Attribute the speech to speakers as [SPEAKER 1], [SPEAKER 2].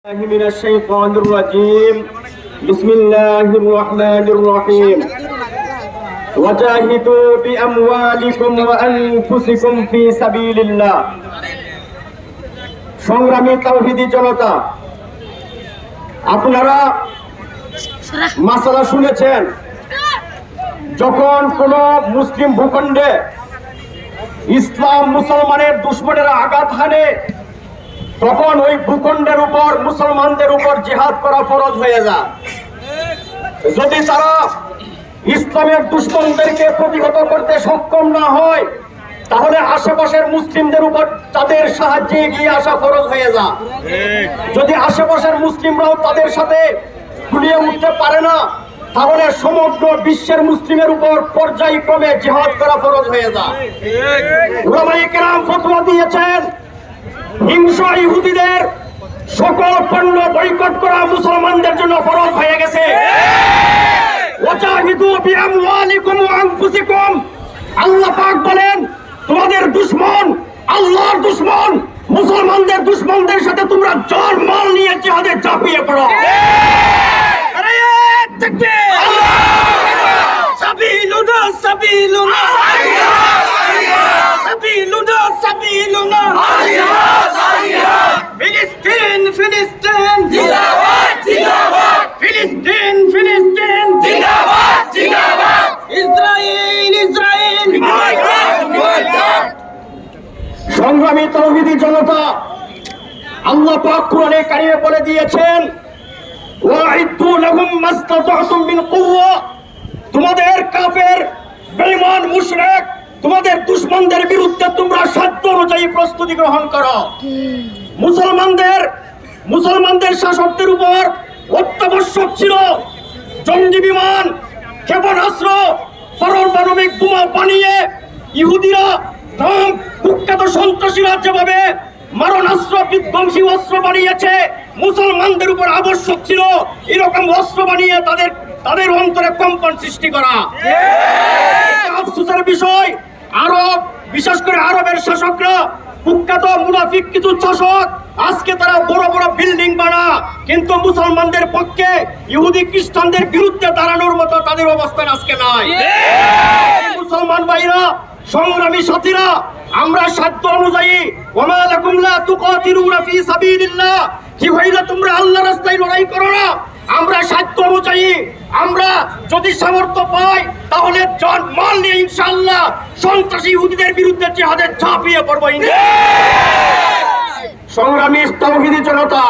[SPEAKER 1] من الشيطان الرجيم بسم الله الرحمن الرحيم وجاهدوا بأموالكم وأنفسكم في سبيل الله সংগ্রামী তাওহীদি জনতা, আপনারা মাসালা শুনেছেন। যখন কোন মুসলিম ভূখণ্ডে ইসলাম মুসলমানের দুশমনেরা আঘাত হানে, তখন ওই ভূখণ্ডের উপর মুসলমানদের উপর জিহাদ করা ফরজ হয়ে যায়। যদি তারা ইসলামের দুশমনদেরকে প্রতিহত করতে সক্ষম না হয়, তাহলে আশেপাশের মুসলিমদের উপর তাদের সাহায্যে এগিয়ে আসা ফরজ হয়ে যায়। যদি আশেপাশের মুসলিমরাও তাদের সাথে গুলিয়ে উঠতে পারে না, তাহলে সমগ্র বিশ্বের মুসলিমের উপর পর্যায়ক্রমে জিহাদ করা ফরজ হয়ে যায়। উলামায়ে কেরাম ফতোয়া দিয়েছেন, হিংস্র ইহুদিদের সকল পণ্য বয়কট করা মুসলমানদের জন্য ফরজ হয়ে গেছে। ওয়াজাহিদু বিআমওয়ালিকুম ওয়া আনফুসিকুম, আল্লাহ পাক বলেন, তোমাদের দুশমন আল্লাহর দুশমন মুসলমানদের দুশমনদের সাথে তোমরা জান মাল নিয়ে জিহাদে ঝাঁপিয়ে পড়ো। আরে তাকবীর, সাবিলুনা সাবিলুনা সাবিলুনা সাবিলুনা ফিলিস্তিন ফিলিস্তিন জিন্দাবাদ জিন্দাবাদ ফিলিস্তিন ফিলিস্তিন জিন্দাবাদ জিন্দাবাদ ইসরাইল ইসরাইল জিন্দাবাদ জিন্দাবাদ। সংগ্রামী তাওহীদি জনতা, আল্লাহ পাক কোরআনে কারিমে বলে দিয়েছেন, ওয়াইদু লাহুম মাসতাতাতুম মিন কুওয়া, তোমাদের কাফের বেঈমান মুশরিক তোমাদের দুশমনদের বিরুদ্ধে তোমরা সাধ্য অনুযায়ী প্রস্তুতি গ্রহণ করো। মুসলমানদের শাসকদের উপর অত্যাবশ্যক ছিল জঙ্গি বিমান, ক্ষেপণাস্ত্র, পারমাণবিক বোমা বানিয়ে ইহুদিরা কুখ্যাত সন্ত্রাসীরা যেভাবে মারণাস্ত্র বিধ্বংসী অস্ত্র বানিয়েছে, মুসলমানদের উপর আবশ্যক ছিল এরকম অস্ত্র বানিয়ে তাদের অন্তরে কম্পন সৃষ্টি করা। আফসোসের বিষয়, আরব, বিশেষ করে আরবের শাসকরা, কুখ্যাত মুনাফিক কিছু শাসক, আজকে তারা বড় বড় বিল্ডিং বানা, কিন্তু মুসলমানদের পক্ষে ইহুদি খ্রিস্টানদের বিরুদ্ধে দাঁড়ানোর মতো তাদের অবস্থান আজকে নাই। মুসলমান ভাইরা, সংগ্রামী সাথীরা, আমরা সাধ্য অনুযায়ী ওয়া লাকুম লা তুকাতিলুনা ফি সাবিলিল্লাহ, কি হইলো তোমরা আল্লাহর রাস্তায় লড়াই করো না? আমরা সাধ্য অনুযায়ী আমরা যদি সামর্থ্য পাই, তাহলে জান মাল নিয়ে ইনশাআল্লাহ সন্ত্রাসী ইহুদিদের বিরুদ্ধে জিহাদে ঝাঁপিয়ে পড়ব। সংগ্রামী তাওহীদি জনতা,